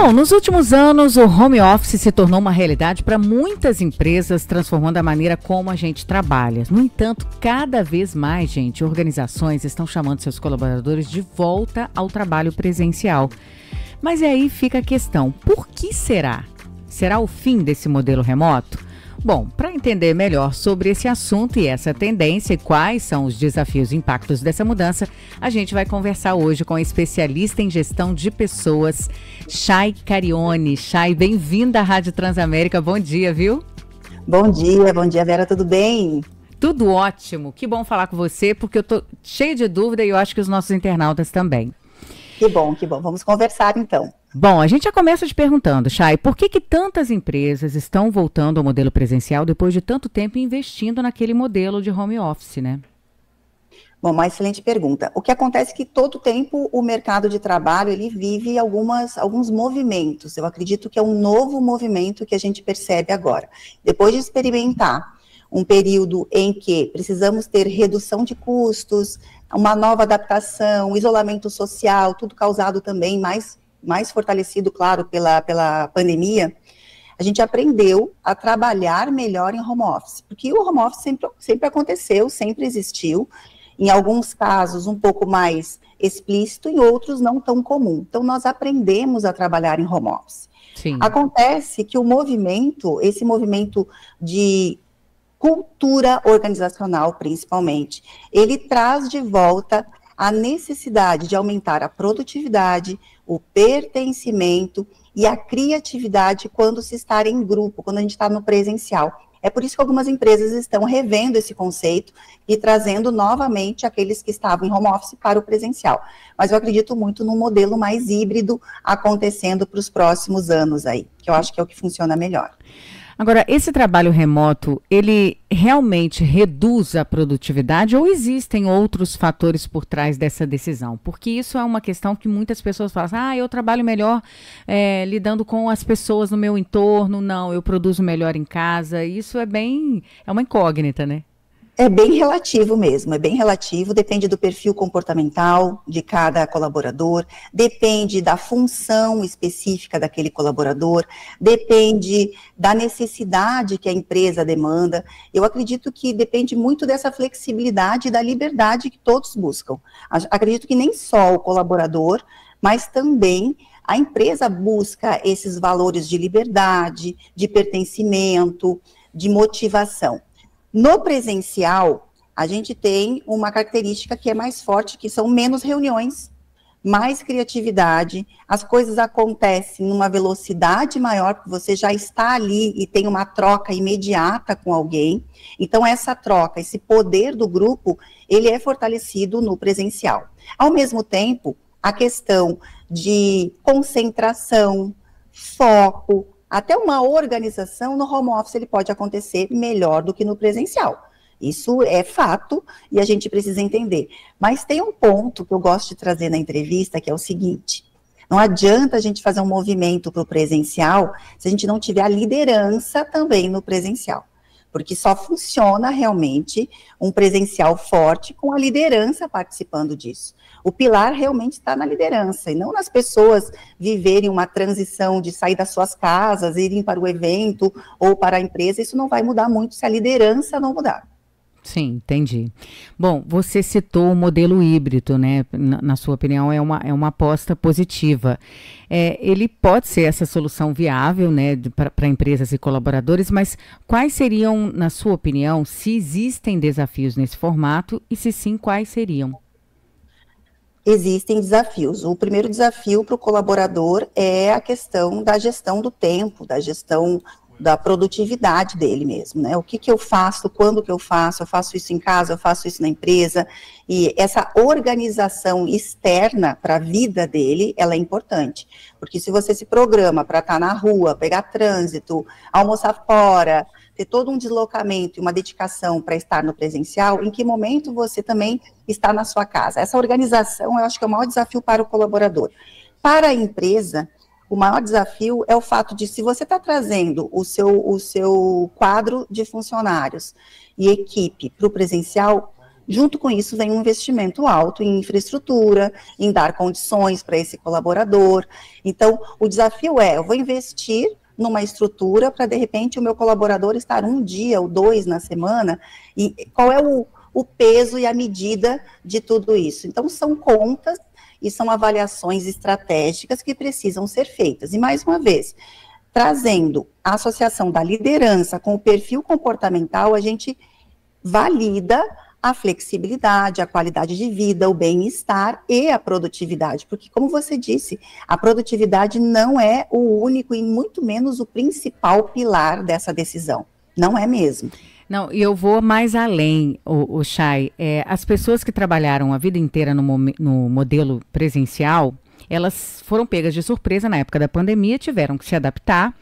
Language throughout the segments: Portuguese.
Bom, nos últimos anos, o home office se tornou uma realidade para muitas empresas, transformando a maneira como a gente trabalha. No entanto, cada vez mais, gente, organizações estão chamando seus colaboradores de volta ao trabalho presencial. Mas aí fica a questão, por que será? Será o fim desse modelo remoto? Bom, para entender melhor sobre esse assunto e essa tendência e quais são os desafios e impactos dessa mudança, a gente vai conversar hoje com a especialista em gestão de pessoas, Chay Carione. Chay, bem-vinda à Rádio Transamérica. Bom dia, viu? Bom dia, Vera, tudo bem? Tudo ótimo. Que bom falar com você, porque eu tô cheia de dúvida e eu acho que os nossos internautas também. Que bom. Vamos conversar então. Bom, a gente já começa te perguntando, Chay, por que tantas empresas estão voltando ao modelo presencial depois de tanto tempo investindo naquele modelo de home office, né? Bom, uma excelente pergunta. O que acontece é que todo tempo o mercado de trabalho, ele vive alguns movimentos. Eu acredito que é um novo movimento que a gente percebe agora. Depois de experimentar um período em que precisamos ter redução de custos, uma nova adaptação, isolamento social, tudo causado também mais fortalecido, claro, pela pandemia, a gente aprendeu a trabalhar melhor em home office, porque o home office sempre aconteceu, sempre existiu, em alguns casos um pouco mais explícito, em outros não tão comum. Então, nós aprendemos a trabalhar em home office. Sim. Acontece que esse movimento de cultura organizacional, principalmente, ele traz de volta a necessidade de aumentar a produtividade, o pertencimento e a criatividade quando se está em grupo, quando a gente está no presencial. É por isso que algumas empresas estão revendo esse conceito e trazendo novamente aqueles que estavam em home office para o presencial. Mas eu acredito muito num modelo mais híbrido acontecendo para os próximos anos aí, que eu acho que é o que funciona melhor. Agora, esse trabalho remoto, ele realmente reduz a produtividade ou existem outros fatores por trás dessa decisão? Porque isso é uma questão que muitas pessoas falam, eu trabalho melhor lidando com as pessoas no meu entorno, não, eu produzo melhor em casa. Isso é uma incógnita, né? É bem relativo mesmo, depende do perfil comportamental de cada colaborador, depende da função específica daquele colaborador, depende da necessidade que a empresa demanda. Eu acredito que depende muito dessa flexibilidade e da liberdade que todos buscam. Acredito que nem só o colaborador, mas também a empresa busca esses valores de liberdade, de pertencimento, de motivação. No presencial, a gente tem uma característica que é mais forte, que são menos reuniões, mais criatividade, as coisas acontecem numa velocidade maior, porque você já está ali e tem uma troca imediata com alguém. Então, essa troca, esse poder do grupo, ele é fortalecido no presencial. Ao mesmo tempo, a questão de concentração, foco, até uma organização no home office ele pode acontecer melhor do que no presencial. Isso é fato e a gente precisa entender. Mas tem um ponto que eu gosto de trazer na entrevista, que é o seguinte: não adianta a gente fazer um movimento para o presencial se a gente não tiver a liderança também no presencial. Porque só funciona realmente um presencial forte com a liderança participando disso. O pilar realmente está na liderança e não nas pessoas viverem uma transição de sair das suas casas, irem para o evento ou para a empresa. Isso não vai mudar muito se a liderança não mudar. Sim, entendi. Bom, você citou o modelo híbrido, né? Na sua opinião, é uma aposta positiva. Ele pode ser essa solução viável, né, para empresas e colaboradores, mas quais seriam, na sua opinião, se existem desafios nesse formato e se sim, quais seriam? Existem desafios. O primeiro desafio para o colaborador é a questão da gestão do tempo, da gestão da produtividade dele mesmo, né? O que eu faço, quando que eu faço isso em casa, eu faço isso na empresa, e essa organização externa para a vida dele, ela é importante, porque se você se programa para estar na rua, pegar trânsito, almoçar fora, ter todo um deslocamento e uma dedicação para estar no presencial, em que momento você também está na sua casa? Essa organização, eu acho que é o maior desafio para o colaborador. Para a empresa, o maior desafio é o fato de, se você está trazendo o seu quadro de funcionários e equipe para o presencial, Junto com isso vem um investimento alto em infraestrutura, em dar condições para esse colaborador. Então, o desafio eu vou investir numa estrutura para, de repente, o meu colaborador estar um dia ou 2 na semana, e qual é o peso e a medida de tudo isso? Então, são contas e são avaliações estratégicas que precisam ser feitas. E, mais uma vez, trazendo a associação da liderança com o perfil comportamental, a gente valida a flexibilidade, a qualidade de vida, o bem-estar e a produtividade, porque, como você disse, a produtividade não é o único e muito menos o principal pilar dessa decisão, não é mesmo. Não, e eu vou mais além, o Chay, as pessoas que trabalharam a vida inteira no modelo presencial, elas foram pegas de surpresa na época da pandemia, tiveram que se adaptar,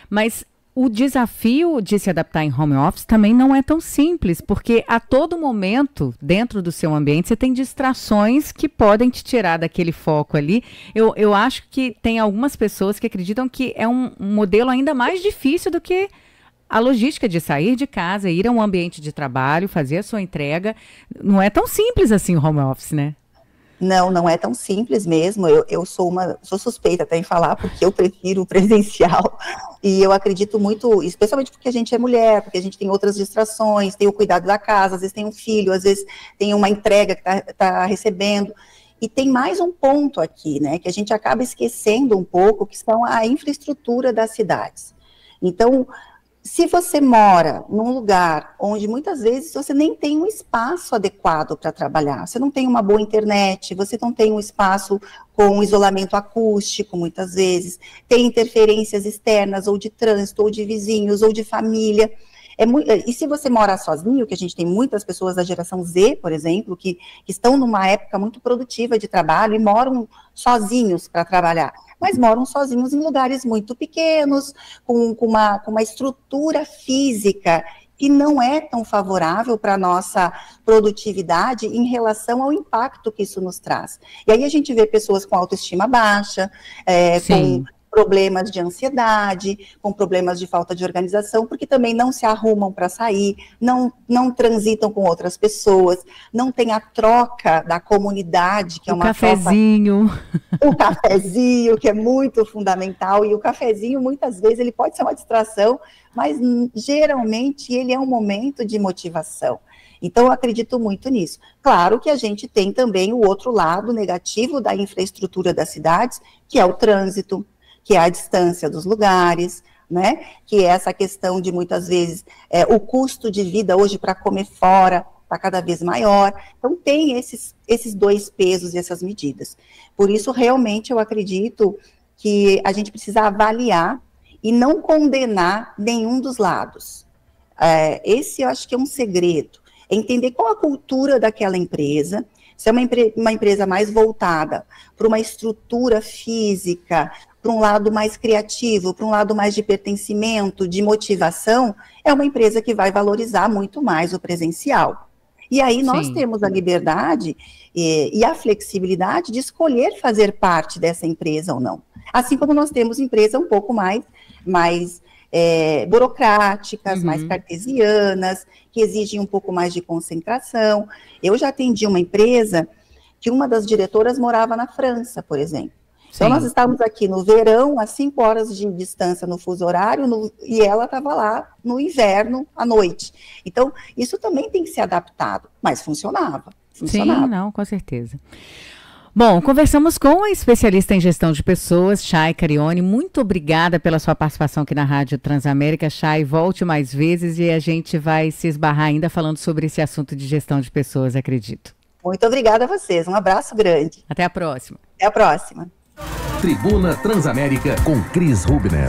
mas o desafio de se adaptar em home office também não é tão simples, porque a todo momento, dentro do seu ambiente, você tem distrações que podem te tirar daquele foco ali. Eu acho que tem algumas pessoas que acreditam que é um modelo ainda mais difícil do que a logística de sair de casa, ir a um ambiente de trabalho, fazer a sua entrega. Não é tão simples assim o home office, né? Não é tão simples mesmo. Eu sou suspeita até em falar, porque eu prefiro o presencial, e eu acredito muito, especialmente porque a gente é mulher, porque a gente tem outras distrações, tem o cuidado da casa, às vezes tem um filho, às vezes tem uma entrega que tá recebendo, e tem mais um ponto aqui, né, que a gente acaba esquecendo um pouco, que são a infraestrutura das cidades. Então, se você mora num lugar onde muitas vezes você nem tem um espaço adequado para trabalhar, você não tem uma boa internet, você não tem um espaço com isolamento acústico, muitas vezes, tem interferências externas, ou de trânsito, ou de vizinhos, ou de família. E se você mora sozinho, que a gente tem muitas pessoas da geração Z, por exemplo, que estão numa época muito produtiva de trabalho e moram sozinhos para trabalhar, mas moram sozinhos em lugares muito pequenos, com uma estrutura física que não é tão favorável para a nossa produtividade em relação ao impacto que isso nos traz. E aí a gente vê pessoas com autoestima baixa, com problemas de ansiedade, com problemas de falta de organização, porque também não se arrumam para sair, não transitam com outras pessoas, não tem a troca da comunidade, que é uma cafezinho. O cafezinho, que é muito fundamental, e o cafezinho, muitas vezes, ele pode ser uma distração, mas geralmente ele é um momento de motivação. Então, eu acredito muito nisso. Claro que a gente tem também o outro lado negativo da infraestrutura das cidades, que é o trânsito, que é a distância dos lugares, né, que é essa questão de, muitas vezes, o custo de vida hoje para comer fora está cada vez maior. Então, tem esses dois pesos e essas medidas. Por isso, realmente, eu acredito que a gente precisa avaliar e não condenar nenhum dos lados. Esse, eu acho que é um segredo, é entender qual a cultura daquela empresa, se é uma empresa mais voltada para uma estrutura física, para um lado mais criativo, para um lado mais de pertencimento, de motivação, é uma empresa que vai valorizar muito mais o presencial. E aí nós temos a liberdade e a flexibilidade de escolher fazer parte dessa empresa ou não. Assim como nós temos empresas um pouco mais burocráticas, mais cartesianas, que exigem um pouco mais de concentração. Eu já atendi uma empresa que uma das diretoras morava na França, por exemplo. Então, nós estávamos aqui no verão, a 5 horas de distância no fuso horário, e ela estava lá no inverno, à noite. Então, isso também tem que ser adaptado, mas funcionava. Sim, não, com certeza. Bom, conversamos com a especialista em gestão de pessoas, Chay Carione. Muito obrigada pela sua participação aqui na Rádio Transamérica. Chay, volte mais vezes e a gente vai se esbarrar ainda falando sobre esse assunto de gestão de pessoas, acredito. Muito obrigada a vocês, um abraço grande. Até a próxima. Até a próxima. Tribuna Transamérica com Cris Rubner.